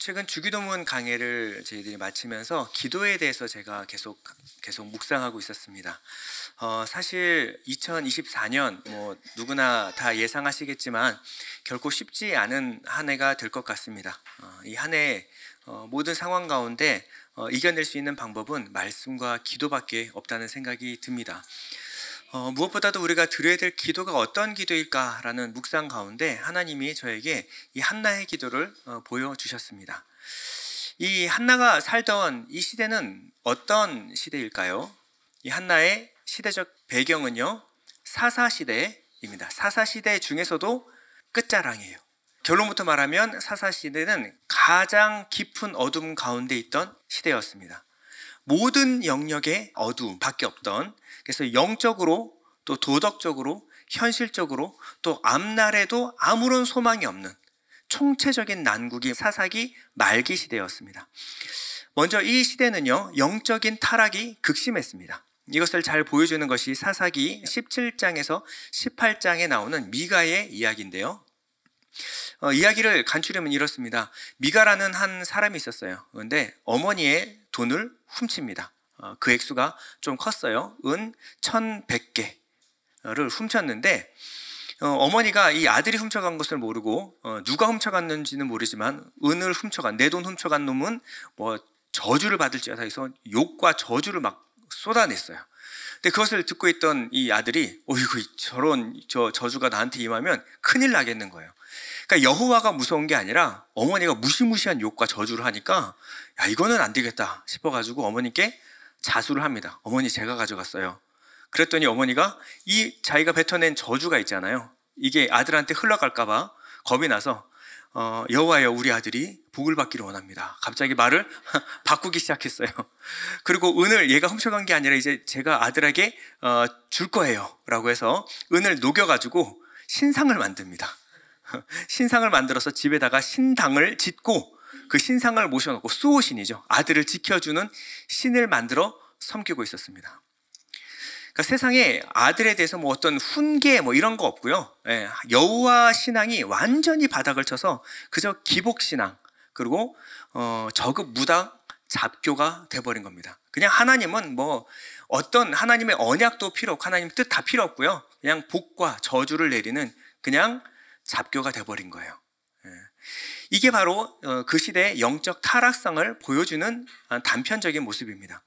최근 주기도문 강해를 저희들이 마치면서 기도에 대해서 제가 계속 묵상하고 있었습니다. 사실 2024년 누구나 다 예상하시겠지만 결코 쉽지 않은 한 해가 될 것 같습니다. 이 한 해 모든 상황 가운데 이겨낼 수 있는 방법은 말씀과 기도밖에 없다는 생각이 듭니다. 무엇보다도 우리가 드려야 될 기도가 어떤 기도일까라는 묵상 가운데 하나님이 저에게 이 한나의 기도를 보여주셨습니다. 이 한나가 살던 이 시대는 어떤 시대일까요? 이 한나의 시대적 배경은요, 사사시대입니다. 사사시대 중에서도 끝자랑이에요. 결론부터 말하면 사사시대는 가장 깊은 어둠 가운데 있던 시대였습니다. 모든 영역에 어둠밖에 없던, 그래서 영적으로 또 도덕적으로 현실적으로 또 앞날에도 아무런 소망이 없는 총체적인 난국이 사사기 말기 시대였습니다. 먼저 이 시대는요, 영적인 타락이 극심했습니다. 이것을 잘 보여주는 것이 사사기 17장에서 18장에 나오는 미가의 이야기인데요. 이야기를 간추려면 이렇습니다. 미가라는 한 사람이 있었어요. 그런데 어머니의 돈을 훔칩니다. 그 액수가 좀 컸어요. 은 1100개를 훔쳤는데 어머니가 이 아들이 훔쳐간 것을 모르고 누가 훔쳐갔는지는 모르지만 은을 훔쳐간, 내 돈 훔쳐간 놈은 저주를 받을지어다 해서 욕과 저주를 막 쏟아냈어요. 근데 그것을 듣고 있던 이 아들이 어이구, 저런 저주가 나한테 임하면 큰일 나겠는 거예요. 그러니까 여호와가 무서운 게 아니라 어머니가 무시무시한 욕과 저주를 하니까 야, 이거는 안 되겠다 싶어가지고 어머니께 자수를 합니다. 어머니, 제가 가져갔어요. 그랬더니 어머니가 이 자기가 뱉어낸 저주가 있잖아요. 이게 아들한테 흘러갈까봐 겁이 나서 여호와여, 우리 아들이 복을 받기를 원합니다. 갑자기 말을 바꾸기 시작했어요. 그리고 은을 얘가 훔쳐간 게 아니라 이제 제가 아들에게 줄 거예요 라고 해서 은을 녹여가지고 신상을 만듭니다. 신상을 만들어서 집에다가 신당을 짓고 그 신상을 모셔놓고, 수호신이죠, 아들을 지켜주는 신을 만들어 섬기고 있었습니다. 그러니까 세상에 아들에 대해서 어떤 훈계 이런 거 없고요. 여호와 신앙이 완전히 바닥을 쳐서 그저 기복신앙, 그리고 저급 무당 잡교가 돼버린 겁니다. 그냥 하나님은 어떤 하나님의 언약도 필요 없고 하나님 뜻 다 필요 없고요. 그냥 복과 저주를 내리는 그냥 잡교가 돼버린 거예요. 이게 바로 그 시대의 영적 타락성을 보여주는 단편적인 모습입니다.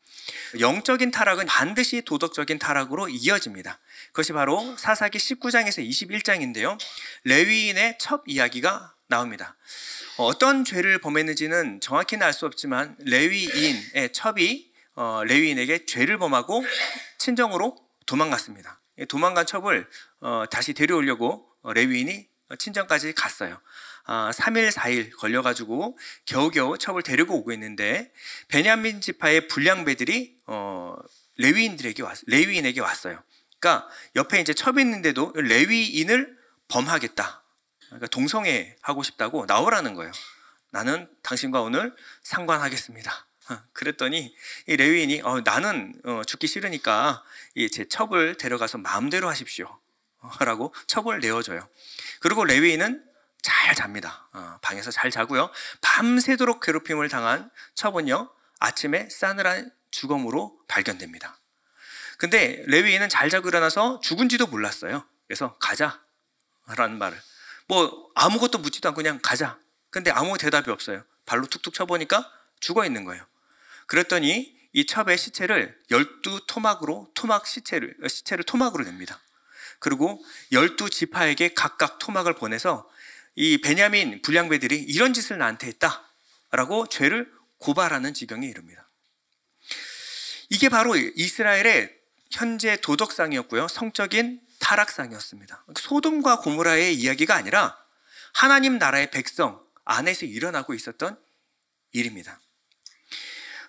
영적인 타락은 반드시 도덕적인 타락으로 이어집니다. 그것이 바로 사사기 19장에서 21장인데요. 레위인의 첩 이야기가 나옵니다. 어떤 죄를 범했는지는 정확히는 알 수 없지만 레위인의 첩이 레위인에게 죄를 범하고 친정으로 도망갔습니다. 도망간 첩을 다시 데려오려고 레위인이 친정까지 갔어요. 3일 4일 걸려가지고 겨우겨우 첩을 데리고 오고 있는데 베냐민 지파의 불량배들이 레위인에게 왔어요. 그러니까 옆에 이제 첩이 있는데도 레위인을 범하겠다, 그러니까 동성애하고 싶다고 나오라는 거예요. 나는 당신과 오늘 상관하겠습니다. 그랬더니 이 레위인이 나는 죽기 싫으니까 제 첩을 데려가서 마음대로 하십시오 라고 첩을 내어줘요. 그리고 레위인은 잘 잡니다. 방에서 잘 자고요. 밤새도록 괴롭힘을 당한 첩은요, 아침에 싸늘한 죽음으로 발견됩니다. 근데 레위인은 잘 자고 일어나서 죽은지도 몰랐어요. 그래서 가자라는 말을, 아무것도 묻지도 않고 그냥 가자. 근데 아무 대답이 없어요. 발로 툭툭 쳐보니까 죽어 있는 거예요. 그랬더니 이 첩의 시체를 12토막으로 시체를 토막으로 냅니다. 그리고 12지파에게 각각 토막을 보내서 이 베냐민 불량배들이 이런 짓을 나한테 했다라고 죄를 고발하는 지경에 이릅니다. 이게 바로 이스라엘의 현재 도덕상이었고요, 성적인 타락상이었습니다. 소돔과 고모라의 이야기가 아니라 하나님 나라의 백성 안에서 일어나고 있었던 일입니다.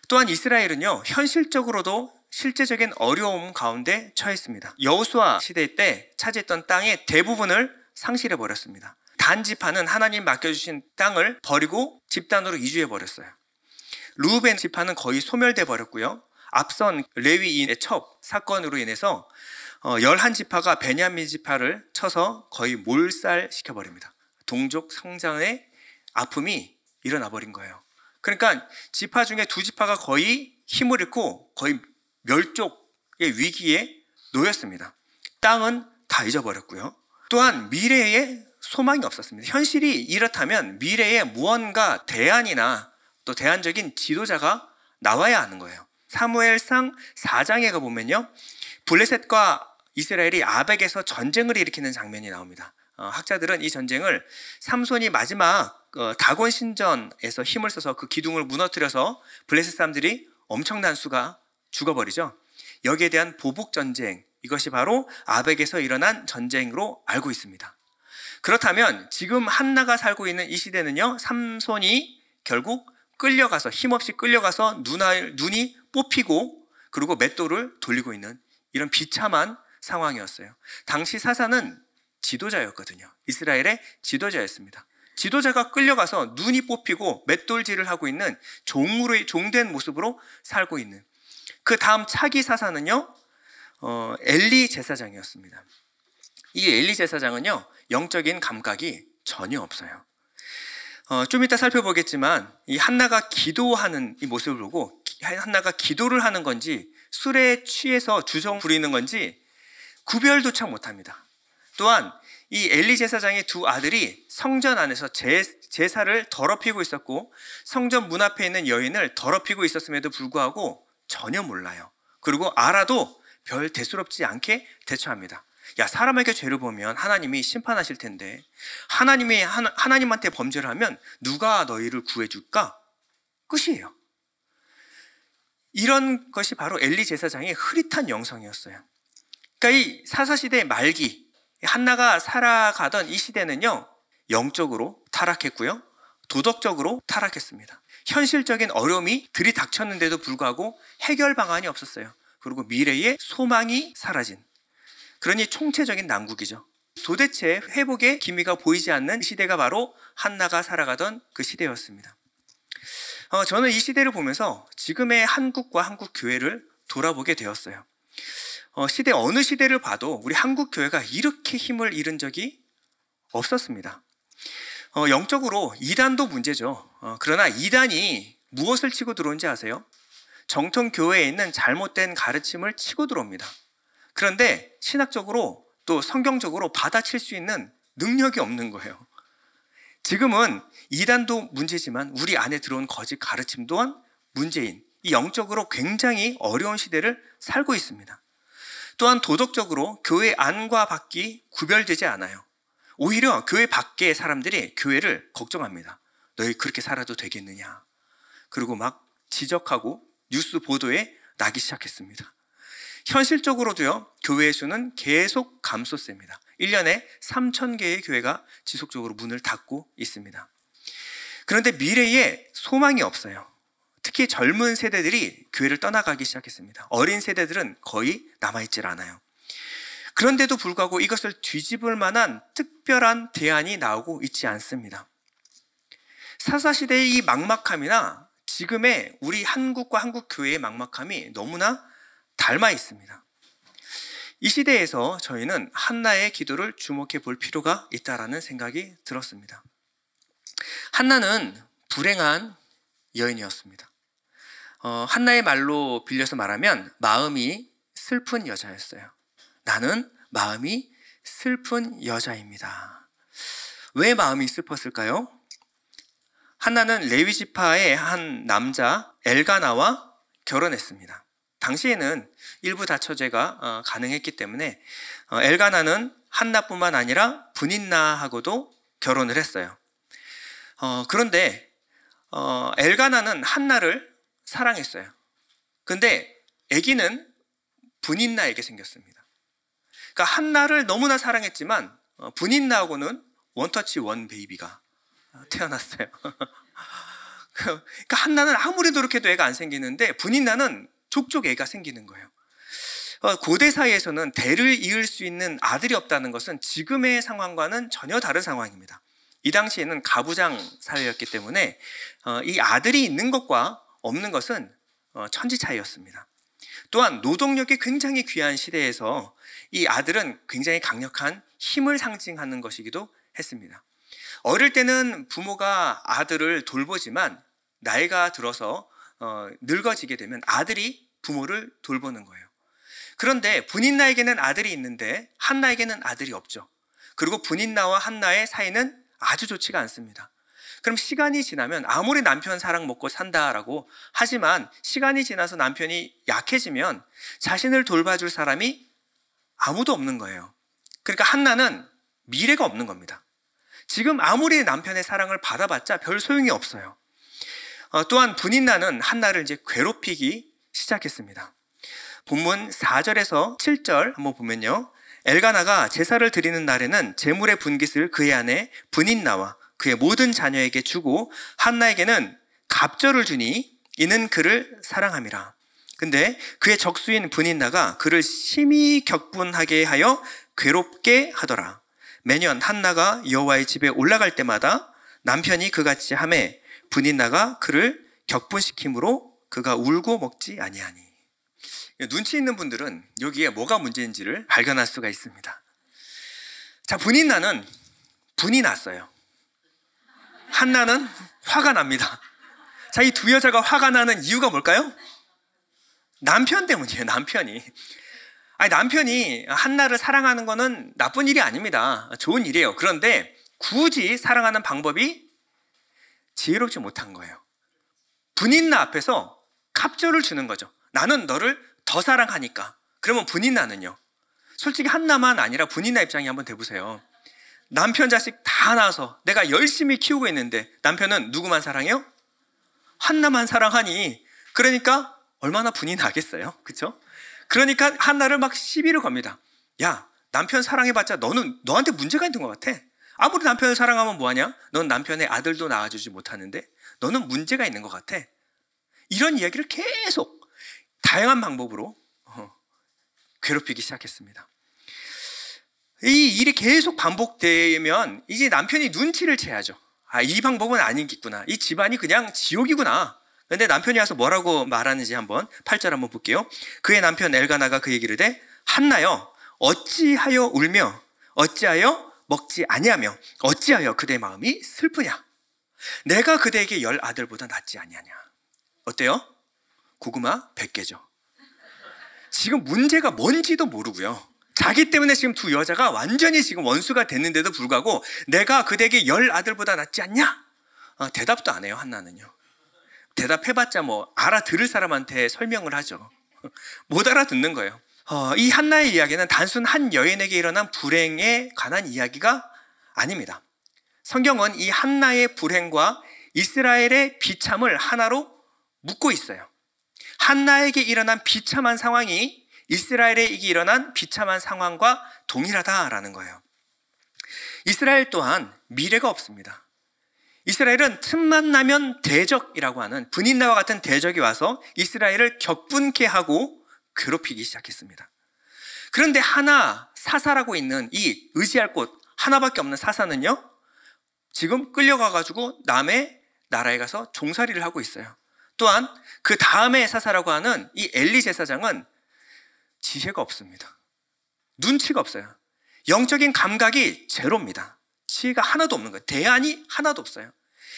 또한 이스라엘은요, 현실적으로도 실제적인 어려움 가운데 처했습니다. 여호수아 시대 때 차지했던 땅의 대부분을 상실해 버렸습니다. 단 지파는 하나님 맡겨주신 땅을 버리고 집단으로 이주해 버렸어요. 루벤 지파는 거의 소멸돼 버렸고요. 앞선 레위인의 첩 사건으로 인해서 11지파가 베냐민 지파를 쳐서 거의 몰살시켜 버립니다. 동족 성장의 아픔이 일어나 버린 거예요. 그러니까 지파 중에 두 지파가 거의 힘을 잃고 거의 멸족의 위기에 놓였습니다. 땅은 다 잊어버렸고요. 또한 미래에 소망이 없었습니다. 현실이 이렇다면 미래에 무언가 대안이나 또 대안적인 지도자가 나와야 하는 거예요. 사무엘상 4장에 가보면요, 블레셋과 이스라엘이 아벡에서 전쟁을 일으키는 장면이 나옵니다. 학자들은 이 전쟁을 삼손이 마지막 다곤 신전에서 힘을 써서 그 기둥을 무너뜨려서 블레셋 사람들이 엄청난 수가 죽어버리죠. 여기에 대한 보복 전쟁, 이것이 바로 아벡에서 일어난 전쟁으로 알고 있습니다. 그렇다면 지금 한나가 살고 있는 이 시대는요, 삼손이 결국 끌려가서, 힘없이 끌려가서 눈이 뽑히고 그리고 맷돌을 돌리고 있는 이런 비참한 상황이었어요. 당시 사사는 지도자였거든요. 이스라엘의 지도자였습니다. 지도자가 끌려가서 눈이 뽑히고 맷돌질을 하고 있는 종된 모습으로 살고 있는, 그 다음 차기 사사는요, 엘리 제사장이었습니다. 이 엘리 제사장은요, 영적인 감각이 전혀 없어요. 좀 이따 살펴보겠지만 이 한나가 기도하는 이 모습을 보고 한나가 기도를 하는 건지 술에 취해서 주정 부리는 건지 구별조차 못합니다. 또한 이 엘리 제사장의 두 아들이 성전 안에서 제사를 더럽히고 있었고 성전 문 앞에 있는 여인을 더럽히고 있었음에도 불구하고 전혀 몰라요. 그리고 알아도 별 대수롭지 않게 대처합니다. 야, 사람에게 죄를 보면 하나님이 심판하실 텐데 하나님한테 범죄를 하면 누가 너희를 구해줄까? 끝이에요. 이런 것이 바로 엘리 제사장의 흐릿한 영성이었어요. 그러니까 이 사사시대 말기, 한나가 살아가던 이 시대는요, 영적으로 타락했고요, 도덕적으로 타락했습니다. 현실적인 어려움이 들이닥쳤는데도 불구하고 해결 방안이 없었어요. 그리고 미래의 소망이 사라진, 그러니 총체적인 난국이죠. 도대체 회복의 기미가 보이지 않는 시대가 바로 한나가 살아가던 그 시대였습니다. 저는 이 시대를 보면서 지금의 한국과 한국 교회를 돌아보게 되었어요. 어느 시대를 봐도 우리 한국 교회가 이렇게 힘을 잃은 적이 없었습니다. 영적으로 이단도 문제죠. 그러나 이단이 무엇을 치고 들어온지 아세요? 정통 교회에 있는 잘못된 가르침을 치고 들어옵니다. 그런데 신학적으로 또 성경적으로 받아칠 수 있는 능력이 없는 거예요. 지금은 이단도 문제지만 우리 안에 들어온 거짓 가르침 또한 문제인, 이 영적으로 굉장히 어려운 시대를 살고 있습니다. 또한 도덕적으로 교회 안과 밖이 구별되지 않아요. 오히려 교회 밖의 사람들이 교회를 걱정합니다. 너희 그렇게 살아도 되겠느냐. 그리고 막 지적하고 뉴스 보도에 나기 시작했습니다. 현실적으로도요, 교회의 수는 계속 감소세입니다. 1년에 3,000개의 교회가 지속적으로 문을 닫고 있습니다. 그런데 미래에 소망이 없어요. 특히 젊은 세대들이 교회를 떠나가기 시작했습니다. 어린 세대들은 거의 남아있질 않아요. 그런데도 불구하고 이것을 뒤집을 만한 특별한 대안이 나오고 있지 않습니다. 사사시대의 이 막막함이나 지금의 우리 한국과 한국 교회의 막막함이 너무나 닮아 있습니다. 이 시대에서 저희는 한나의 기도를 주목해 볼 필요가 있다라는 생각이 들었습니다. 한나는 불행한 여인이었습니다. 한나의 말로 빌려서 말하면 마음이 슬픈 여자였어요. 나는 마음이 슬픈 여자입니다. 왜 마음이 슬펐을까요? 한나는 레위 지파의 한 남자 엘가나와 결혼했습니다. 당시에는 일부 다처제가 가능했기 때문에 엘가나는 한나뿐만 아니라 분인나하고도 결혼을 했어요. 그런데 엘가나는 한나를 사랑했어요. 근데 아기는 분인나에게 생겼습니다. 그러니까 한나를 너무나 사랑했지만 분인나하고는 원터치 원 베이비가 태어났어요. 그러니까 한나는 아무리 노력해도 애가 안 생기는데 분인나는 족족 애가 생기는 거예요. 고대 사회에서는 대를 이을 수 있는 아들이 없다는 것은 지금의 상황과는 전혀 다른 상황입니다. 이 당시에는 가부장 사회였기 때문에 이 아들이 있는 것과 없는 것은 천지 차이였습니다. 또한 노동력이 굉장히 귀한 시대에서 이 아들은 굉장히 강력한 힘을 상징하는 것이기도 했습니다. 어릴 때는 부모가 아들을 돌보지만 나이가 들어서 늙어지게 되면 아들이 부모를 돌보는 거예요. 그런데 분인나에게는 아들이 있는데 한나에게는 아들이 없죠. 그리고 분인나와 한나의 사이는 아주 좋지가 않습니다. 그럼 시간이 지나면 아무리 남편 사랑 먹고 산다라고 하지만 시간이 지나서 남편이 약해지면 자신을 돌봐줄 사람이 아무도 없는 거예요. 그러니까 한나는 미래가 없는 겁니다. 지금 아무리 남편의 사랑을 받아봤자 별 소용이 없어요. 또한 분인나는 한나를 이제 괴롭히기 시작했습니다. 본문 4절에서 7절 한번 보면요. 엘가나가 제사를 드리는 날에는 제물의 분깃을 그의 아내 분인나와 그의 모든 자녀에게 주고 한나에게는 갑절을 주니 이는 그를 사랑함이라. 근데 그의 적수인 분인나가 그를 심히 격분하게 하여 괴롭게 하더라. 매년 한나가 여호와의 집에 올라갈 때마다 남편이 그같이 하매 분인나가 그를 격분시킴으로 그가 울고 먹지 아니하니. 눈치 있는 분들은 여기에 뭐가 문제인지를 발견할 수가 있습니다. 자, 분인나는 분이 났어요. 한나는 화가 납니다. 자, 이 두 여자가 화가 나는 이유가 뭘까요? 남편 때문이에요. 남편이 한나를 사랑하는 거는 나쁜 일이 아닙니다. 좋은 일이에요. 그런데 굳이 사랑하는 방법이 지혜롭지 못한 거예요. 분인나 앞에서 갑절을 주는 거죠. 나는 너를 더 사랑하니까. 그러면 분인나는요, 솔직히 한나만 아니라 분인나 입장에 한번 대보세요. 남편 자식 다 낳아서 내가 열심히 키우고 있는데 남편은 누구만 사랑해요? 한나만 사랑하니 그러니까 얼마나 분이 나겠어요. 그렇죠? 그러니까 한나를 막 시비를 겁니다. 야, 남편 사랑해봤자 너한테 문제가 있는 것 같아. 아무리 남편을 사랑하면 뭐하냐? 넌 남편의 아들도 낳아주지 못하는데 너는 문제가 있는 것 같아. 이런 이야기를 계속 다양한 방법으로 괴롭히기 시작했습니다. 이 일이 계속 반복되면 이제 남편이 눈치를 채야죠. 이 방법은 아니겠구나. 이 집안이 그냥 지옥이구나. 근데 남편이 와서 뭐라고 말하는지 한번 8절 한번 볼게요. 그의 남편 엘가나가 그에게 이르되 한나여 어찌하여 울며 어찌하여 먹지 아니하며 어찌하여 그대의 마음이 슬프냐. 내가 그대에게 10 아들보다 낫지 아니하냐. 어때요? 고구마 100개죠. 지금 문제가 뭔지도 모르고요. 자기 때문에 지금 두 여자가 완전히 지금 원수가 됐는데도 불구하고 내가 그대에게 10 아들보다 낫지 않냐? 대답도 안 해요. 한나는요. 대답해봤자 뭐 알아들을 사람한테 설명을 하죠. 못 알아듣는 거예요. 이 한나의 이야기는 단순 한 여인에게 일어난 불행에 관한 이야기가 아닙니다. 성경은 이 한나의 불행과 이스라엘의 비참을 하나로 묶고 있어요. 한나에게 일어난 비참한 상황이 이스라엘에게 일어난 비참한 상황과 동일하다라는 거예요. 이스라엘 또한 미래가 없습니다. 이스라엘은 틈만 나면 대적이라고 하는 분인나와 같은 대적이 와서 이스라엘을 격분케 하고 괴롭히기 시작했습니다. 그런데 하나 사사라고 있는 이 의지할 곳 하나밖에 없는 사사는요, 지금 끌려가가지고 남의 나라에 가서 종살이를 하고 있어요. 또한 그 다음에 사사라고 하는 이 엘리 제사장은 지혜가 없습니다. 눈치가 없어요. 영적인 감각이 제로입니다. 지혜가 하나도 없는 거예요. 대안이 하나도 없어요.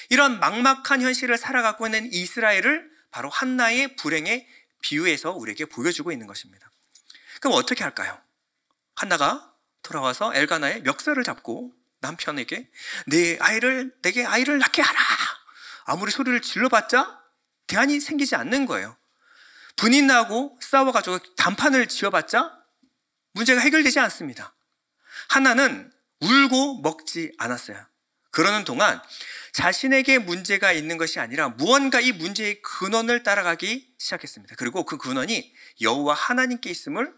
이런 막막한 현실을 살아가고 있는 이스라엘을 바로 한나의 불행에 비유해서 우리에게 보여주고 있는 것입니다. 그럼 어떻게 할까요? 한나가 돌아와서 엘가나의 멱살을 잡고 남편에게 내게 아이를 낳게 하라. 아무리 소리를 질러봤자 대안이 생기지 않는 거예요. 분인나하고 싸워가지고 단판을 지어봤자 문제가 해결되지 않습니다. 한나는 울고 먹지 않았어요. 그러는 동안 자신에게 문제가 있는 것이 아니라 무언가 이 문제의 근원을 따라가기 시작했습니다. 그리고 그 근원이 여호와 하나님께 있음을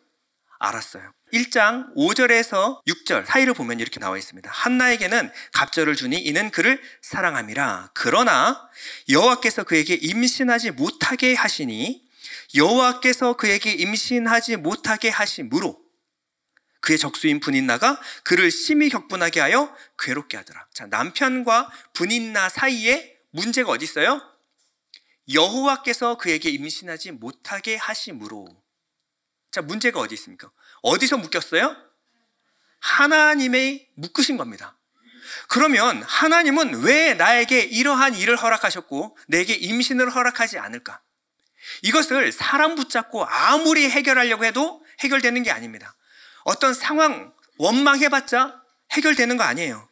알았어요. 1장 5절에서 6절 사이를 보면 이렇게 나와 있습니다. 한나에게는 갑절을 주니 이는 그를 사랑함이라. 그러나 여호와께서 그에게 임신하지 못하게 하시니 여호와께서 그에게 임신하지 못하게 하심으로 그의 적수인 분인나가 그를 심히 격분하게 하여 괴롭게 하더라. 자, 남편과 분인나 사이에 문제가 어디 있어요? 여호와께서 그에게 임신하지 못하게 하심으로. 자, 문제가 어디 있습니까? 어디서 묶였어요? 하나님의 묶으신 겁니다. 그러면 하나님은 왜 나에게 이러한 일을 허락하셨고 내게 임신을 허락하지 않을까? 이것을 사람 붙잡고 아무리 해결하려고 해도 해결되는 게 아닙니다. 어떤 상황 원망해봤자 해결되는 거 아니에요.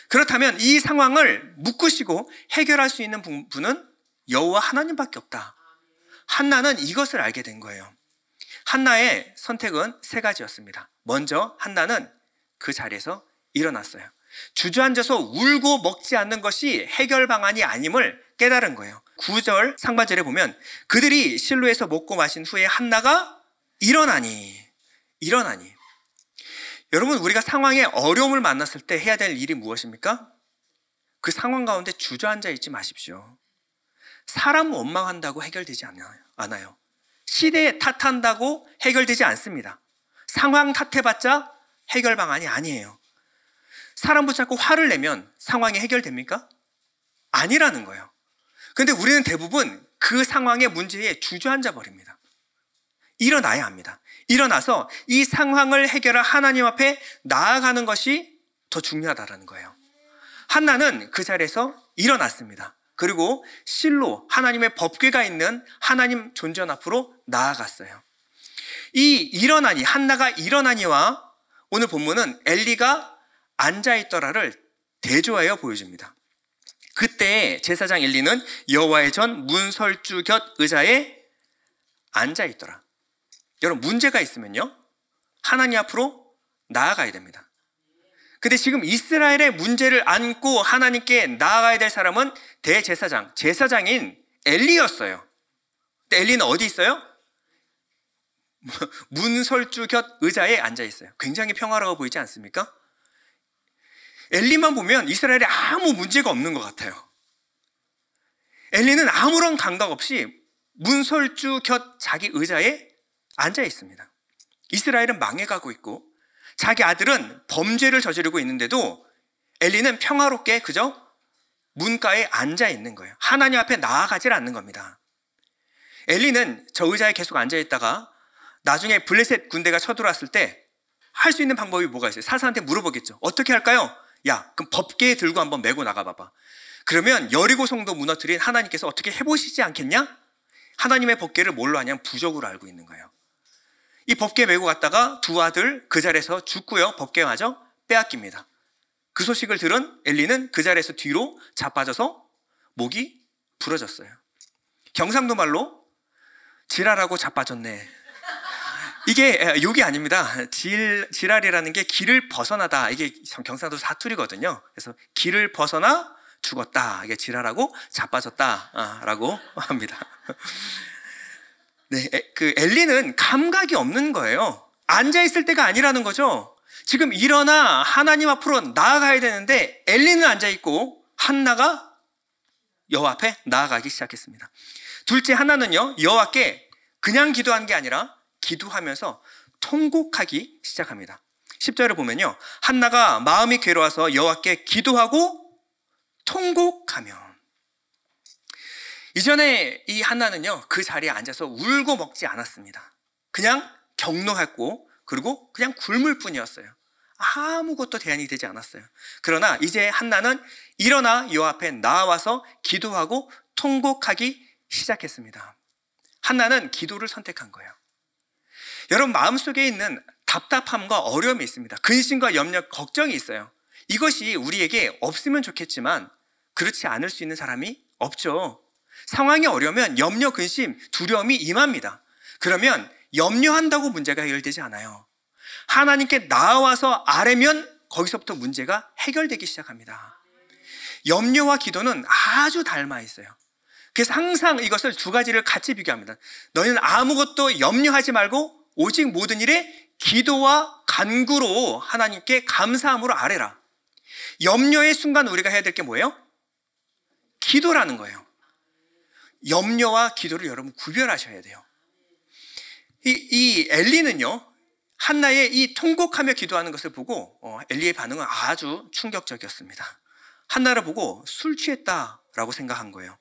그렇다면 이 상황을 묶으시고 해결할 수 있는 분은 여호와 하나님밖에 없다. 한나는 이것을 알게 된 거예요. 한나의 선택은 세 가지였습니다. 먼저 한나는 그 자리에서 일어났어요. 주저앉아서 울고 먹지 않는 것이 해결 방안이 아님을 깨달은 거예요. 9절 상반절에 보면 그들이 실로에서 먹고 마신 후에 한나가 일어나니. 여러분, 우리가 상황에 어려움을 만났을 때 해야 될 일이 무엇입니까? 그 상황 가운데 주저앉아 있지 마십시오. 사람 원망한다고 해결되지 않아요. 시대에 탓한다고 해결되지 않습니다. 상황 탓해봤자 해결 방안이 아니에요. 사람 붙잡고 화를 내면 상황이 해결됩니까? 아니라는 거예요. 그런데 우리는 대부분 그 상황의 문제에 주저앉아 버립니다. 일어나야 합니다. 일어나서 이 상황을 해결할 하나님 앞에 나아가는 것이 더 중요하다는 거예요. 한나는 그 자리에서 일어났습니다. 그리고 실로 하나님의 법궤가 있는 하나님 존전 앞으로 나아갔어요. 이 일어나니, 한나가 일어나니와 오늘 본문은 엘리가 앉아있더라를 대조하여 보여줍니다. 그때 제사장 엘리는 여호와의 전 문설주 곁 의자에 앉아있더라. 여러분, 문제가 있으면요 하나님 앞으로 나아가야 됩니다. 근데 지금 이스라엘의 문제를 안고 하나님께 나아가야 될 사람은 대제사장, 제사장인 엘리였어요. 근데 엘리는 어디 있어요? 문설주 곁 의자에 앉아 있어요. 굉장히 평화로워 보이지 않습니까? 엘리만 보면 이스라엘에 아무 문제가 없는 것 같아요. 엘리는 아무런 감각 없이 문설주 곁 자기 의자에 앉아 있습니다. 이스라엘은 망해가고 있고 자기 아들은 범죄를 저지르고 있는데도 엘리는 평화롭게 그저 문가에 앉아 있는 거예요. 하나님 앞에 나아가질 않는 겁니다. 엘리는 저 의자에 계속 앉아 있다가 나중에 블레셋 군대가 쳐들어왔을 때 할 수 있는 방법이 뭐가 있어요? 사사한테 물어보겠죠. 어떻게 할까요? 야, 그럼 법궤 들고 한번 메고 나가봐봐. 그러면 여리고 성도 무너뜨린 하나님께서 어떻게 해보시지 않겠냐? 하나님의 법궤를 뭘로 하냐면 부적으로 알고 있는 거예요. 이 법궤 메고 갔다가 두 아들 그 자리에서 죽고요, 법궤마저 빼앗깁니다. 그 소식을 들은 엘리는 그 자리에서 뒤로 자빠져서 목이 부러졌어요. 경상도 말로 지랄하고 자빠졌네. 이게 욕이 아닙니다. 지랄이라는 게 길을 벗어나다. 이게 경상도 사투리거든요. 그래서 길을 벗어나 죽었다. 이게 지랄하고 자빠졌다라고 합니다. 네, 그 엘리는 감각이 없는 거예요. 앉아 있을 때가 아니라는 거죠. 지금 일어나 하나님 앞으로 나아가야 되는데 엘리는 앉아 있고 한나가 여호와 앞에 나아가기 시작했습니다. 둘째 한나는요, 여호와께 그냥 기도한 게 아니라 기도하면서 통곡하기 시작합니다. 10절을 보면요, 한나가 마음이 괴로워서 여호와께 기도하고 통곡하며. 이전에 이 한나는요 그 자리에 앉아서 울고 먹지 않았습니다. 그냥 격노했고 그리고 그냥 굶을 뿐이었어요. 아무것도 대안이 되지 않았어요. 그러나 이제 한나는 일어나 여호와 앞에 나와서 기도하고 통곡하기 시작했습니다. 한나는 기도를 선택한 거예요. 여러분, 마음속에 있는 답답함과 어려움이 있습니다. 근심과 염려, 걱정이 있어요. 이것이 우리에게 없으면 좋겠지만 그렇지 않을 수 있는 사람이 없죠. 상황이 어려우면 염려, 근심, 두려움이 임합니다. 그러면 염려한다고 문제가 해결되지 않아요. 하나님께 나와서 아뢰면 거기서부터 문제가 해결되기 시작합니다. 염려와 기도는 아주 닮아 있어요. 그래서 항상 이것을 두 가지를 같이 비교합니다. 너희는 아무것도 염려하지 말고 오직 모든 일에 기도와 간구로 하나님께 감사함으로 아뢰라. 염려의 순간 우리가 해야 될 게 뭐예요? 기도라는 거예요. 염려와 기도를 여러분 구별하셔야 돼요. 이 엘리는요, 한나의 이 통곡하며 기도하는 것을 보고 엘리의 반응은 아주 충격적이었습니다. 한나를 보고 술 취했다라고 생각한 거예요.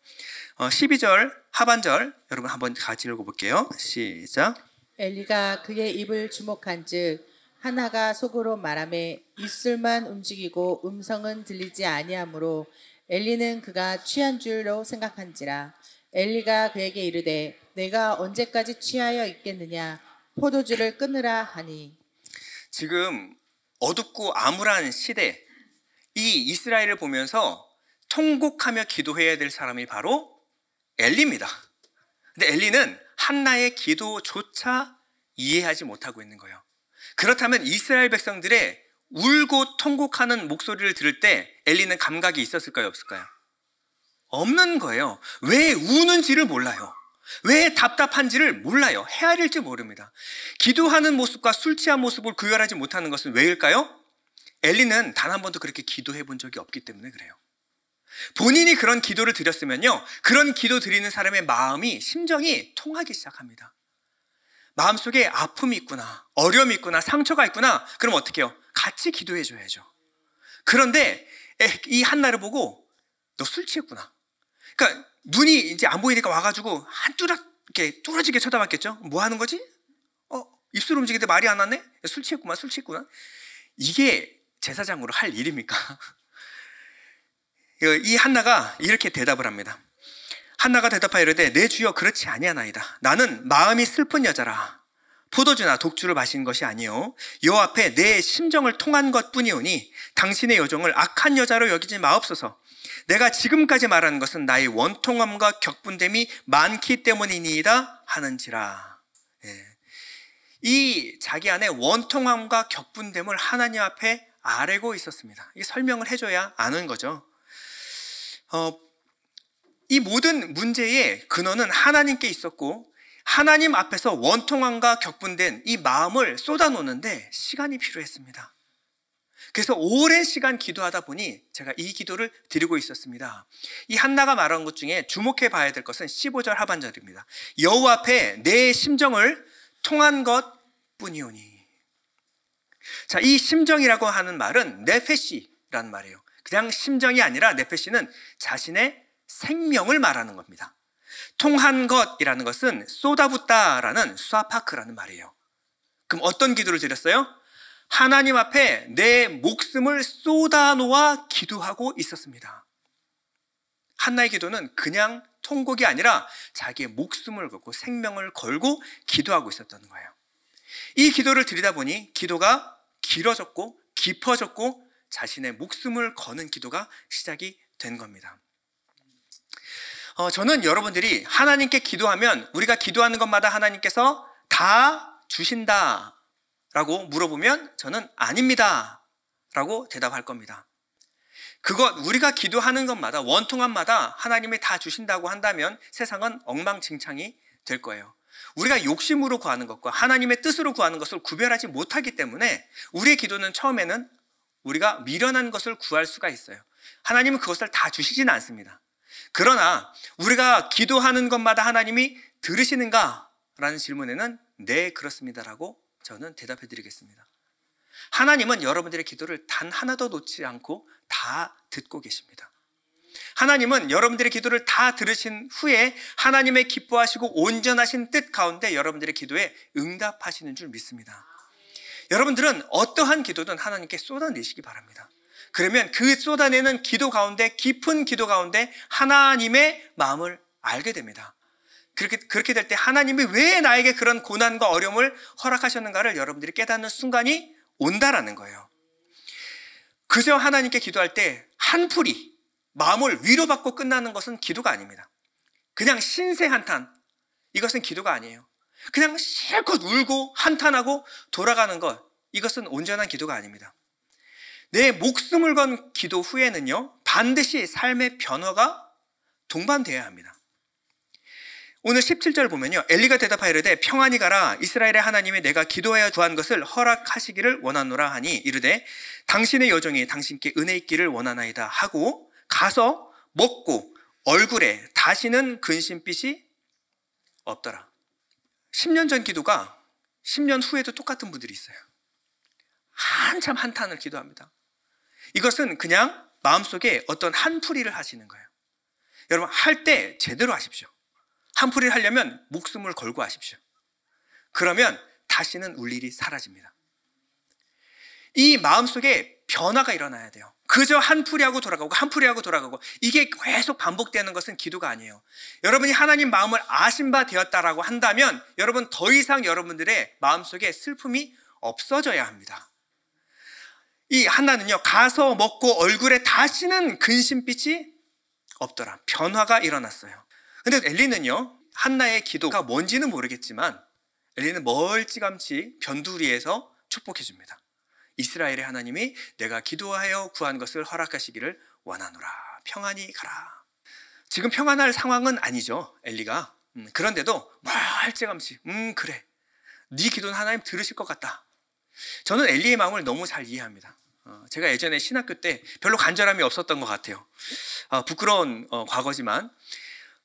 12절 하반절 여러분 한번 같이 읽어볼게요. 시작. 엘리가 그의 입을 주목한즉 하나가 속으로 말하매 입술만 움직이고 음성은 들리지 아니하므로 엘리는 그가 취한 줄로 생각한지라. 엘리가 그에게 이르되 내가 언제까지 취하여 있겠느냐 포도주를 끊으라 하니. 지금 어둡고 암울한 시대, 이 이스라엘을 보면서 통곡하며 기도해야 될 사람이 바로 엘리입니다. 근데 엘리는 한나의 기도조차 이해하지 못하고 있는 거예요. 그렇다면 이스라엘 백성들의 울고 통곡하는 목소리를 들을 때 엘리는 감각이 있었을까요, 없을까요? 없는 거예요. 왜 우는지를 몰라요. 왜 답답한지를 몰라요. 헤아릴지 모릅니다. 기도하는 모습과 술 취한 모습을 구별하지 못하는 것은 왜일까요? 엘리는 단 한 번도 그렇게 기도해 본 적이 없기 때문에 그래요. 본인이 그런 기도를 드렸으면요, 그런 기도 드리는 사람의 마음이, 심정이 통하기 시작합니다. 마음속에 아픔이 있구나, 어려움이 있구나, 상처가 있구나. 그럼 어떻게 해요? 같이 기도해 줘야죠. 그런데 이 한나를 보고 너 술 취했구나. 그러니까 눈이 이제 안 보이니까 와가지고 이렇게 뚫어지게 쳐다봤겠죠. 뭐 하는 거지? 입술 움직이는데 말이 안 나네? 술 취했구나, 술 취했구나. 이게 제사장으로 할 일입니까? 이 한나가 이렇게 대답을 합니다. 한나가 대답하여 이르되 내 주여 그렇지 아니하나이다. 나는 마음이 슬픈 여자라. 포도주나 독주를 마신 것이 아니요 여호와 앞에 내 심정을 통한 것뿐이오니 당신의 여종을 악한 여자로 여기지 마옵소서. 내가 지금까지 말하는 것은 나의 원통함과 격분됨이 많기 때문이니이다 하는지라. 이 자기 안에 원통함과 격분됨을 하나님 앞에 아뢰고 있었습니다. 이게 설명을 해줘야 아는 거죠. 이 모든 문제의 근원은 하나님께 있었고 하나님 앞에서 원통함과 격분된 이 마음을 쏟아놓는데 시간이 필요했습니다. 그래서 오랜 시간 기도하다 보니 제가 이 기도를 드리고 있었습니다. 이 한나가 말한 것 중에 주목해 봐야 될 것은 15절 하반절입니다. 여호와 앞에 내 심정을 통한 것뿐이오니. 자, 이 심정이라고 하는 말은 네페시라는 말이에요. 그냥 심정이 아니라 네페시는 자신의 생명을 말하는 겁니다. 통한 것이라는 것은 쏟아붓다라는 수아파크라는 말이에요. 그럼 어떤 기도를 드렸어요? 하나님 앞에 내 목숨을 쏟아놓아 기도하고 있었습니다. 한나의 기도는 그냥 통곡이 아니라 자기의 목숨을 걸고 생명을 걸고 기도하고 있었던 거예요. 이 기도를 드리다 보니 기도가 길어졌고 깊어졌고 자신의 목숨을 거는 기도가 시작이 된 겁니다. 저는 여러분들이 하나님께 기도하면 우리가 기도하는 것마다 하나님께서 다 주신다 라고 물어보면 저는 아닙니다 라고 대답할 겁니다. 우리가 기도하는 것마다 원통함마다 하나님이 다 주신다고 한다면 세상은 엉망진창이 될 거예요. 우리가 욕심으로 구하는 것과 하나님의 뜻으로 구하는 것을 구별하지 못하기 때문에 우리의 기도는 처음에는 우리가 미련한 것을 구할 수가 있어요. 하나님은 그것을 다 주시지는 않습니다. 그러나 우리가 기도하는 것마다 하나님이 들으시는가? 라는 질문에는 네, 그렇습니다라고 저는 대답해 드리겠습니다. 하나님은 여러분들의 기도를 단 하나도 놓지 않고 다 듣고 계십니다. 하나님은 여러분들의 기도를 다 들으신 후에 하나님의 기뻐하시고 온전하신 뜻 가운데 여러분들의 기도에 응답하시는 줄 믿습니다. 여러분들은 어떠한 기도든 하나님께 쏟아내시기 바랍니다. 그러면 그 쏟아내는 기도 가운데, 깊은 기도 가운데 하나님의 마음을 알게 됩니다. 그렇게 될 때 하나님이 왜 나에게 그런 고난과 어려움을 허락하셨는가를 여러분들이 깨닫는 순간이 온다라는 거예요. 그저 하나님께 기도할 때 한풀이 마음을 위로받고 끝나는 것은 기도가 아닙니다. 그냥 신세 한탄, 이것은 기도가 아니에요. 그냥 실컷 울고 한탄하고 돌아가는 것, 이것은 온전한 기도가 아닙니다. 내 목숨을 건 기도 후에는요, 반드시 삶의 변화가 동반되어야 합니다. 오늘 17절 보면요, 엘리가 대답하여 이르되 평안히 가라. 이스라엘의 하나님이 내가 기도하여 구한 것을 허락하시기를 원하노라 하니 이르되 당신의 여종이 당신께 은혜 있기를 원하나이다 하고 가서 먹고 얼굴에 다시는 근심빛이 없더라. 10년 전 기도가 10년 후에도 똑같은 분들이 있어요. 한참 한탄을 기도합니다. 이것은 그냥 마음속에 어떤 한풀이를 하시는 거예요. 여러분, 할 때 제대로 하십시오. 한풀이를 하려면 목숨을 걸고 하십시오. 그러면 다시는 울 일이 사라집니다. 이 마음속에 변화가 일어나야 돼요. 그저 한풀이하고 돌아가고 한풀이하고 돌아가고 이게 계속 반복되는 것은 기도가 아니에요. 여러분이 하나님 마음을 아신 바 되었다라고 한다면 여러분 더 이상 여러분들의 마음속에 슬픔이 없어져야 합니다. 이 한나는요, 가서 먹고 얼굴에 다시는 근심빛이 없더라. 변화가 일어났어요. 근데 엘리는요, 한나의 기도가 뭔지는 모르겠지만 엘리는 멀찌감치 변두리에서 축복해 줍니다. 이스라엘의 하나님이 내가 기도하여 구한 것을 허락하시기를 원하노라. 평안히 가라. 지금 평안할 상황은 아니죠, 엘리가. 그런데도 멀찌감치 그래, 네 기도는 하나님 들으실 것 같다. 저는 엘리의 마음을 너무 잘 이해합니다. 제가 예전에 신학교 때 별로 간절함이 없었던 것 같아요. 부끄러운 과거지만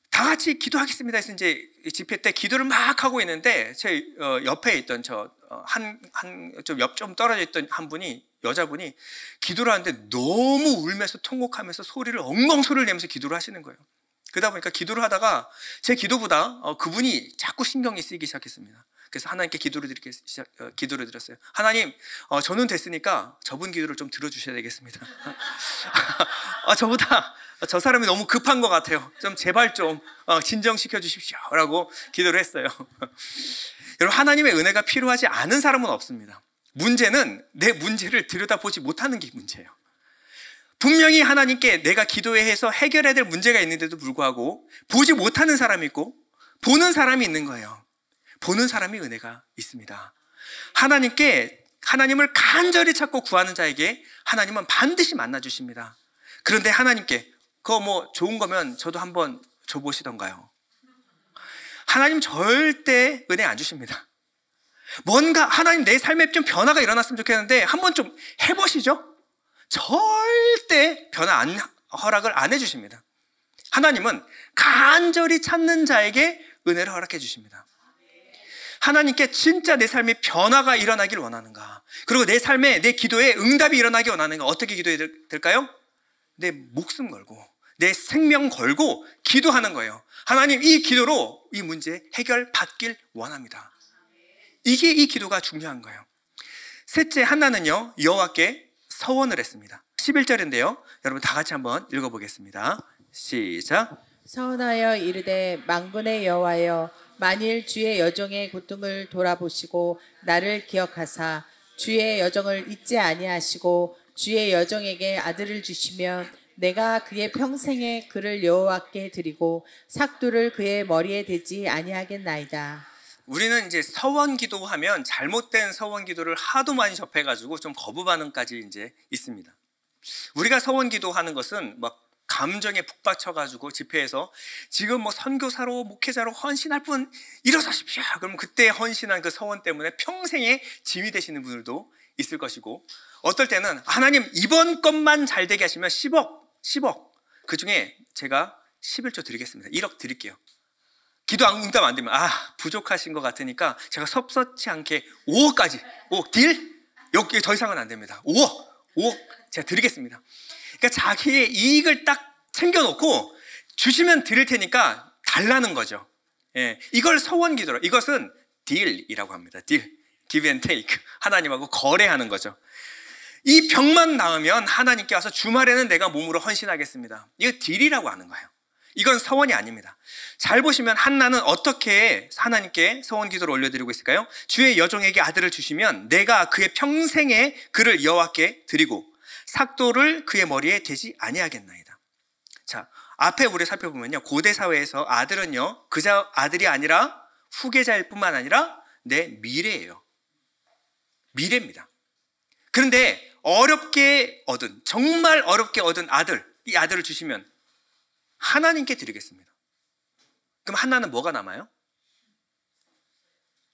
다 같이 기도하겠습니다 해서 이제 집회 때 기도를 막 하고 있는데 제 옆에 있던 좀 떨어져 있던 한 분이, 여자분이 기도를 하는데 너무 울면서 통곡하면서 엉엉 소리를 내면서 기도를 하시는 거예요. 그러다 보니까 기도를 하다가 제 기도보다 그분이 자꾸 신경이 쓰이기 시작했습니다. 그래서 하나님께 기도를 드렸어요. 하나님, 저는 됐으니까 저분 기도를 좀 들어주셔야 되겠습니다. 저보다 저 사람이 너무 급한 것 같아요. 좀 제발 좀 진정시켜 주십시오 라고 기도를 했어요. 여러분, 하나님의 은혜가 필요하지 않은 사람은 없습니다. 문제는 내 문제를 들여다보지 못하는 게 문제예요. 분명히 하나님께 내가 기도해서 해결해야 될 문제가 있는데도 불구하고 보지 못하는 사람이 있고 보는 사람이 있는 거예요. 보는 사람이 은혜가 있습니다. 하나님을 간절히 찾고 구하는 자에게 하나님은 반드시 만나주십니다. 그런데 하나님께 그거 좋은 거면 저도 한번 줘보시던가요? 하나님 절대 은혜 안 주십니다. 뭔가 하나님 내 삶에 좀 변화가 일어났으면 좋겠는데 한번 좀 해보시죠. 절대 허락을 안 해주십니다. 하나님은 간절히 찾는 자에게 은혜를 허락해 주십니다. 하나님께 진짜 내 삶에 변화가 일어나길 원하는가, 그리고 내 삶에 내 기도에 응답이 일어나길 원하는가. 어떻게 기도해야 될까요? 내 목숨 걸고 내 생명 걸고 기도하는 거예요. 하나님, 이 기도로 이 문제 해결받길 원합니다. 이게 이 기도가 중요한 거예요. 셋째, 한나는요, 여호와께 서원을 했습니다. 11절인데요 여러분 다 같이 한번 읽어보겠습니다. 시작. 서원하여 이르되 만군의 여호와여, 만일 주의 여종의 고통을 돌아보시고 나를 기억하사 주의 여종을 잊지 아니하시고 주의 여종에게 아들을 주시면 내가 그의 평생에 그를 여호와께 드리고 삭도를 그의 머리에 대지 아니하겠나이다. 우리는 이제 서원 기도하면 잘못된 서원 기도를 하도 많이 접해가지고 좀 거부 반응까지 이제 있습니다. 우리가 서원 기도하는 것은 막 감정에 북받쳐가지고 집회에서 지금 선교사로 목회자로 헌신할 분 일어서십시오. 그럼 그때 헌신한 그 서원 때문에 평생에 짐이 되시는 분들도 있을 것이고, 어떨 때는 하나님 이번 것만 잘 되게 하시면 10억 그 중에 제가 11조 드리겠습니다. 1억 드릴게요. 기도 응답 안 되면 부족하신 것 같으니까 제가 섭섭치 않게 5억까지 5억 딜? 여기 더 이상은 안 됩니다. 5억 제가 드리겠습니다. 그러니까 자기의 이익을 딱 챙겨놓고 주시면 드릴 테니까 달라는 거죠. 예, 이걸 서원 기도로, 이것은 딜이라고 합니다. 딜, give and take. 하나님하고 거래하는 거죠. 이 병만 나으면 하나님께 와서 주말에는 내가 몸으로 헌신하겠습니다. 이거 딜이라고 하는 거예요. 이건 서원이 아닙니다. 잘 보시면 한나는 어떻게 하나님께 서원 기도를 올려드리고 있을까요? 주의 여종에게 아들을 주시면 내가 그의 평생에 그를 여호와께 드리고 삭도를 그의 머리에 대지 아니하겠나이다. 자, 앞에 우리 살펴보면요, 고대 사회에서 아들은요, 그저 아들이 아니라 후계자일 뿐만 아니라 내 미래예요. 미래입니다. 그런데 정말 어렵게 얻은 이 아들을 주시면 하나님께 드리겠습니다. 그럼 한나는 뭐가 남아요?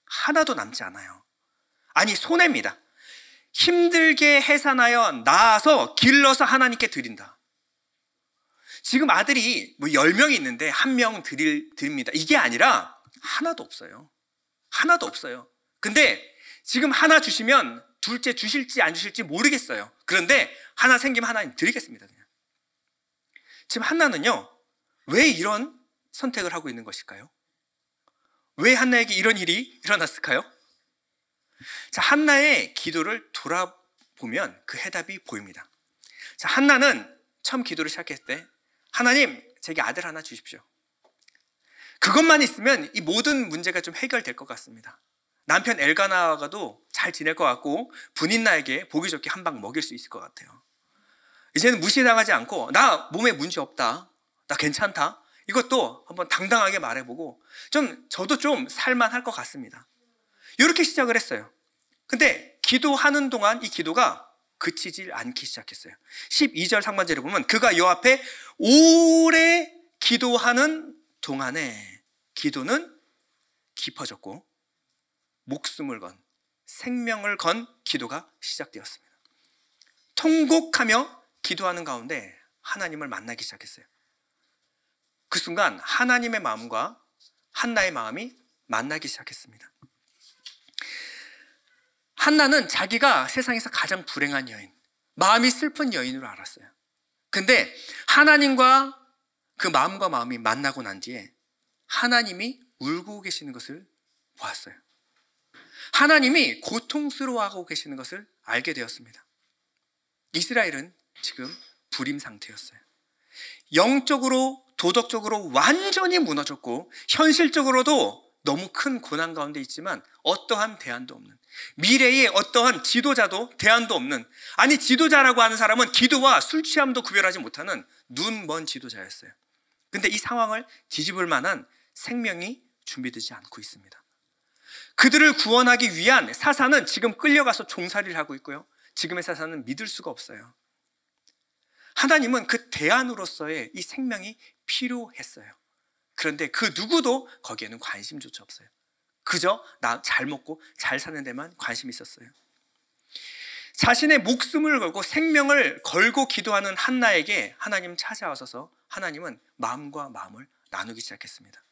하나도 남지 않아요. 아니, 손해입니다. 힘들게 해산하여 낳아서 길러서 하나님께 드린다. 지금 아들이 10명이 있는데 1명 드립니다. 이게 아니라 하나도 없어요. 하나도 없어요. 근데 지금 하나 주시면 둘째 주실지 안 주실지 모르겠어요. 그런데 하나 생기면 하나님 드리겠습니다. 그냥. 지금 한나는요, 왜 이런 선택을 하고 있는 것일까요? 왜 한나에게 이런 일이 일어났을까요? 자, 한나의 기도를 보면 그 해답이 보입니다. 자, 한나는 처음 기도를 시작했을 때 하나님, 제게 아들 하나 주십시오. 그것만 있으면 이 모든 문제가 좀 해결될 것 같습니다. 남편 엘가나와도 잘 지낼 것 같고 분인나에게 보기 좋게 한 방 먹일 수 있을 것 같아요. 이제는 무시당하지 않고 나 몸에 문제 없다, 나 괜찮다, 이것도 한번 당당하게 말해보고 저도 좀 살만할 것 같습니다. 이렇게 시작을 했어요. 근데 기도하는 동안 이 기도가 그치질 않기 시작했어요. 12절 상반절에 보면 그가 여 앞에 오래 기도하는 동안에 기도는 깊어졌고 목숨을 건, 생명을 건 기도가 시작되었습니다. 통곡하며 기도하는 가운데 하나님을 만나기 시작했어요. 그 순간 하나님의 마음과 한나의 마음이 만나기 시작했습니다. 한나는 자기가 세상에서 가장 불행한 여인, 마음이 슬픈 여인으로 알았어요. 근데 하나님과 그 마음과 마음이 만나고 난 뒤에 하나님이 울고 계시는 것을 보았어요. 하나님이 고통스러워하고 계시는 것을 알게 되었습니다. 이스라엘은 지금 불임 상태였어요. 영적으로, 도덕적으로 완전히 무너졌고 현실적으로도 너무 큰 고난 가운데 있지만 어떠한 대안도 없는, 미래에 어떠한 지도자도 대안도 없는, 아니 지도자라고 하는 사람은 기도와 술 취함도 구별하지 못하는 눈먼 지도자였어요. 근데 이 상황을 뒤집을 만한 생명이 준비되지 않고 있습니다. 그들을 구원하기 위한 사사는 지금 끌려가서 종살이를 하고 있고요, 지금의 사사는 믿을 수가 없어요. 하나님은 그 대안으로서의 이 생명이 필요했어요. 그런데 그 누구도 거기에는 관심조차 없어요. 그저 나 잘 먹고 잘 사는 데만 관심이 있었어요. 자신의 목숨을 걸고 생명을 걸고 기도하는 한나에게 하나님 찾아와서 하나님은 마음과 마음을 나누기 시작했습니다.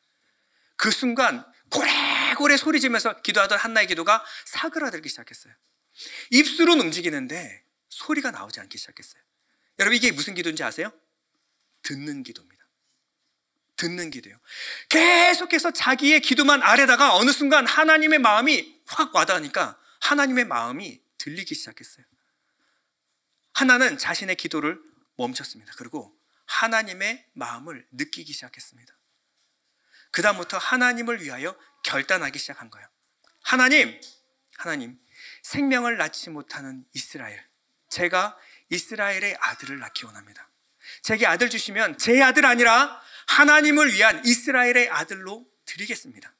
그 순간 고래고래 소리지면서 기도하던 한나의 기도가 사그라들기 시작했어요. 입술은 움직이는데 소리가 나오지 않기 시작했어요. 여러분, 이게 무슨 기도인지 아세요? 듣는 기도입니다. 듣는 기도예요. 계속해서 자기의 기도만 아래다가 어느 순간 하나님의 마음이 확 와닿으니까 하나님의 마음이 들리기 시작했어요. 하나는 자신의 기도를 멈췄습니다. 그리고 하나님의 마음을 느끼기 시작했습니다. 그 다음부터 하나님을 위하여 결단하기 시작한 거예요. 하나님, 생명을 낳지 못하는 이스라엘, 제가 이스라엘의 아들을 낳기 원합니다. 제게 아들 주시면 제 아들 아니라 하나님을 위한 이스라엘의 아들로 드리겠습니다.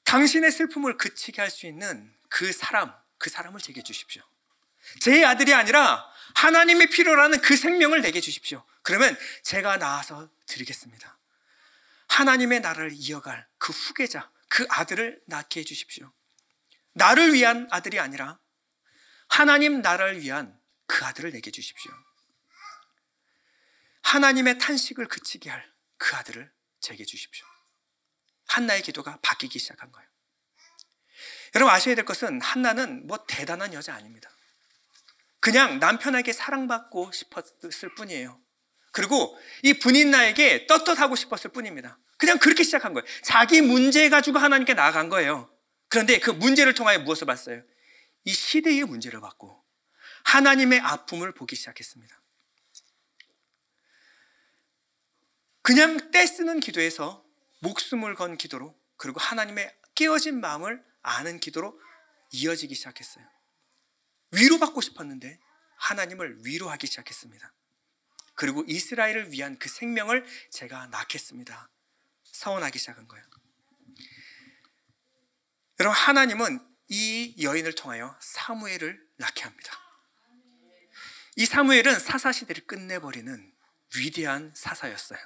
당신의 슬픔을 그치게 할 수 있는 그 사람을 제게 주십시오. 제 아들이 아니라 하나님의 필요로 하는 그 생명을 내게 주십시오. 그러면 제가 낳아서 드리겠습니다. 하나님의 나라를 이어갈 그 후계자, 그 아들을 낳게 해주십시오. 나를 위한 아들이 아니라 하나님 나라를 위한 그 아들을 내게 주십시오. 하나님의 탄식을 그치게 할 그 아들을 제게 주십시오. 한나의 기도가 바뀌기 시작한 거예요. 여러분, 아셔야 될 것은 한나는 뭐 대단한 여자 아닙니다. 그냥 남편에게 사랑받고 싶었을 뿐이에요. 그리고 이 분인나에게 떳떳하고 싶었을 뿐입니다. 그냥 그렇게 시작한 거예요. 자기 문제 가지고 하나님께 나아간 거예요. 그런데 그 문제를 통하여 무엇을 봤어요? 이 시대의 문제를 봤고 하나님의 아픔을 보기 시작했습니다. 그냥 떼쓰는 기도에서 목숨을 건 기도로, 그리고 하나님의 깨어진 마음을 아는 기도로 이어지기 시작했어요. 위로받고 싶었는데 하나님을 위로하기 시작했습니다. 그리고 이스라엘을 위한 그 생명을 제가 낳겠습니다. 서원하기 시작한 거예요. 여러분, 하나님은 이 여인을 통하여 사무엘을 낳게 합니다. 이 사무엘은 사사시대를 끝내버리는 위대한 사사였어요.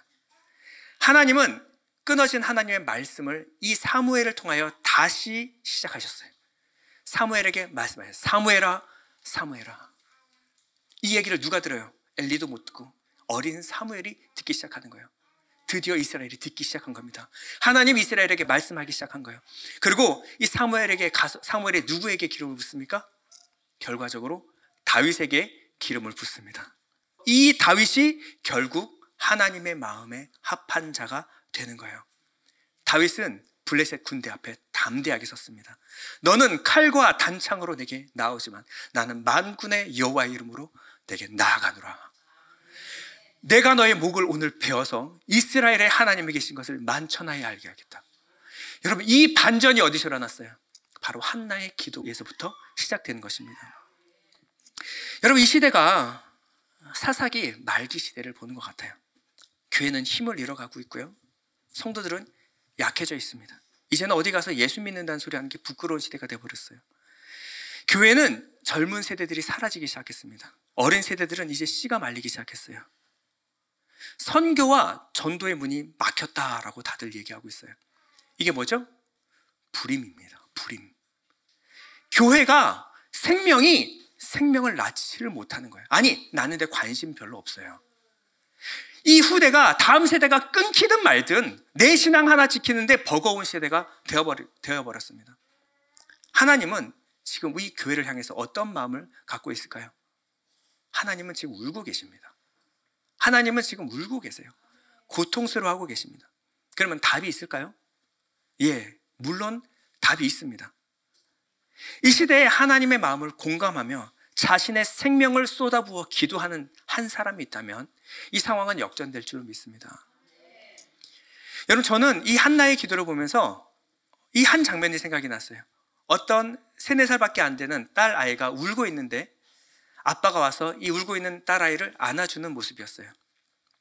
하나님은 끊어진 하나님의 말씀을 이 사무엘을 통하여 다시 시작하셨어요. 사무엘에게 말씀하셨어요. 사무엘아, 사무엘아. 이 얘기를 누가 들어요? 엘리도 못 듣고 어린 사무엘이 듣기 시작하는 거예요. 드디어 이스라엘이 듣기 시작한 겁니다. 하나님 이스라엘에게 말씀하기 시작한 거예요. 그리고 이 사무엘이 누구에게 기름을 붓습니까? 결과적으로 다윗에게 기름을 붓습니다. 이 다윗이 결국 하나님의 마음에 합한 자가 되는 거예요. 다윗은 블레셋 군대 앞에 담대하게 섰습니다. 너는 칼과 단창으로 내게 나오지만 나는 만군의 여호와의 이름으로 내게 나아가노라. 내가 너의 목을 오늘 베어서 이스라엘의 하나님이 계신 것을 만천하에 알게 하겠다. 여러분, 이 반전이 어디서 일어났어요? 바로 한나의 기도에서부터 시작되는 것입니다. 여러분, 이 시대가 사사기 말기 시대를 보는 것 같아요. 교회는 힘을 잃어가고 있고요, 성도들은 약해져 있습니다. 이제는 어디 가서 예수 믿는다는 소리 하는 게 부끄러운 시대가 되어버렸어요. 교회는 젊은 세대들이 사라지기 시작했습니다. 어린 세대들은 이제 씨가 말리기 시작했어요. 선교와 전도의 문이 막혔다라고 다들 얘기하고 있어요. 이게 뭐죠? 불임입니다. 불임. 교회가 생명을 낳지를 못하는 거예요. 아니, 낳는데 관심 별로 없어요. 이 후대가, 다음 세대가 끊기든 말든 내 신앙 하나 지키는데 버거운 세대가 되어버렸습니다. 하나님은 지금 이 교회를 향해서 어떤 마음을 갖고 있을까요? 하나님은 지금 울고 계십니다. 하나님은 지금 울고 계세요. 고통스러워하고 계십니다. 그러면 답이 있을까요? 예, 물론 답이 있습니다. 이 시대에 하나님의 마음을 공감하며 자신의 생명을 쏟아부어 기도하는 한 사람이 있다면 이 상황은 역전될 줄 믿습니다. 여러분, 저는 이 한나의 기도를 보면서 이 한 장면이 생각이 났어요. 어떤 3, 4살밖에 안 되는 딸 아이가 울고 있는데 아빠가 와서 이 울고 있는 딸 아이를 안아주는 모습이었어요.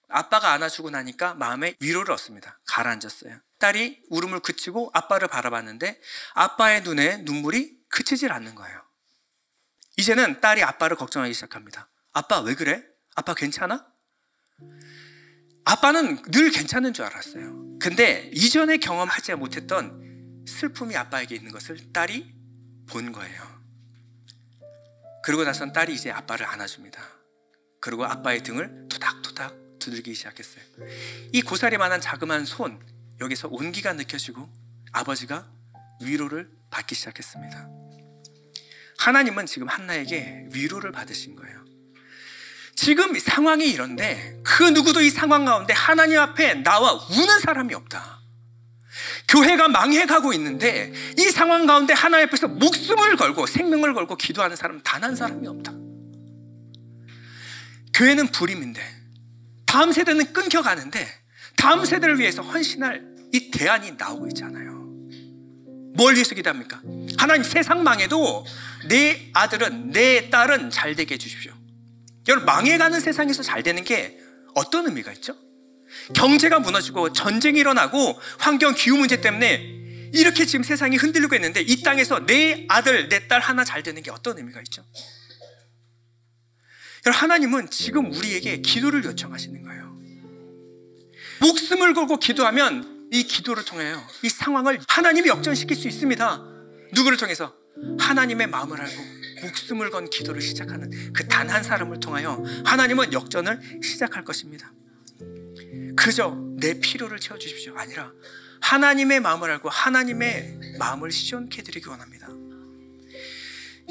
아빠가 안아주고 나니까 마음에 위로를 얻습니다. 가라앉았어요. 딸이 울음을 그치고 아빠를 바라봤는데 아빠의 눈에 눈물이 그치질 않는 거예요. 이제는 딸이 아빠를 걱정하기 시작합니다. 아빠 왜 그래? 아빠 괜찮아? 아빠는 늘 괜찮은 줄 알았어요. 근데 이전에 경험하지 못했던 슬픔이 아빠에게 있는 것을 딸이 본 거예요. 그러고 나선 딸이 이제 아빠를 안아줍니다. 그리고 아빠의 등을 토닥토닥 두들기기 시작했어요. 이 고사리만한 자그마한 손, 여기서 온기가 느껴지고 아버지가 위로를 받기 시작했습니다. 하나님은 지금 한나에게 위로를 받으신 거예요. 지금 상황이 이런데 그 누구도 이 상황 가운데 하나님 앞에 나와 우는 사람이 없다. 교회가 망해가고 있는데 이 상황 가운데 하나님 앞에서 목숨을 걸고 생명을 걸고 기도하는 사람은 단 한 사람이 없다. 교회는 불임인데 다음 세대는 끊겨가는데 다음 세대를 위해서 헌신할 이 대안이 나오고 있잖아요. 뭘 위해서 기도합니까? 하나님, 세상 망해도 내 아들은, 내 딸은 잘 되게 해주십시오. 여러분, 망해가는 세상에서 잘 되는 게 어떤 의미가 있죠? 경제가 무너지고 전쟁이 일어나고 환경 기후 문제 때문에 이렇게 지금 세상이 흔들리고 있는데 이 땅에서 내 아들, 내 딸 하나 잘 되는 게 어떤 의미가 있죠? 여러분, 하나님은 지금 우리에게 기도를 요청하시는 거예요. 목숨을 걸고 기도하면 이 기도를 통하여 이 상황을 하나님이 역전시킬 수 있습니다. 누구를 통해서? 하나님의 마음을 알고 목숨을 건 기도를 시작하는 그 단 한 사람을 통하여 하나님은 역전을 시작할 것입니다. 그저 내 필요를 채워주십시오 아니라 하나님의 마음을 알고 하나님의 마음을 시원케 해드리기 원합니다.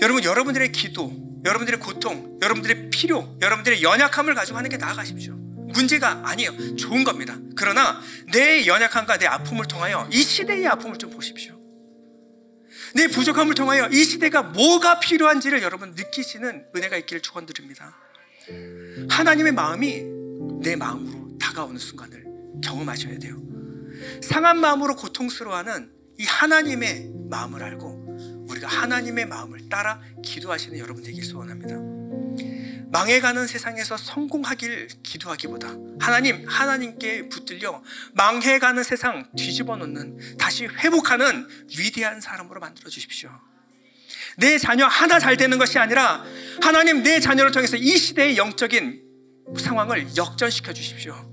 여러분, 여러분들의 기도, 여러분들의 고통, 여러분들의 필요, 여러분들의 연약함을 가지고 하는 게 나아가십시오. 문제가 아니에요. 좋은 겁니다. 그러나 내 연약함과 내 아픔을 통하여 이 시대의 아픔을 좀 보십시오. 내 부족함을 통하여 이 시대가 뭐가 필요한지를 여러분 느끼시는 은혜가 있기를 축원드립니다. 하나님의 마음이 내 마음으로 다가오는 순간을 경험하셔야 돼요. 상한 마음으로 고통스러워하는 이 하나님의 마음을 알고 우리가 하나님의 마음을 따라 기도하시는 여러분 되길 소원합니다. 망해가는 세상에서 성공하길 기도하기보다 하나님께 붙들려 망해가는 세상 뒤집어 놓는, 다시 회복하는 위대한 사람으로 만들어 주십시오. 내 자녀 하나 잘 되는 것이 아니라 하나님, 내 자녀를 통해서 이 시대의 영적인 상황을 역전시켜 주십시오.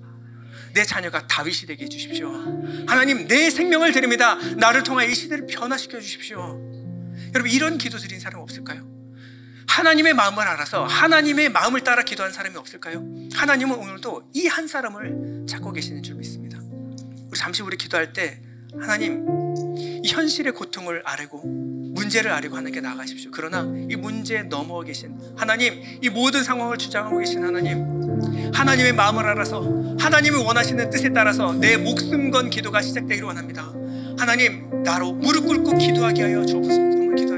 내 자녀가 다윗이 되게 해주십시오. 하나님, 내 생명을 드립니다. 나를 통하여 이 시대를 변화시켜 주십시오. 여러분, 이런 기도 드린 사람 없을까요? 하나님의 마음을 알아서 하나님의 마음을 따라 기도하는 사람이 없을까요? 하나님은 오늘도 이 한 사람을 찾고 계시는 줄 믿습니다. 우리 잠시 기도할 때 하나님, 이 현실의 고통을 아뢰고 문제를 아뢰고 하나님께 나아가십시오. 그러나 이 문제에 넘어 계신 하나님, 이 모든 상황을 주장하고 계신 하나님, 하나님의 마음을 알아서 하나님이 원하시는 뜻에 따라서 내 목숨 건 기도가 시작되기를 원합니다. 하나님 나로 무릎 꿇고 기도하게 하여 주옵소서. 정말 기도.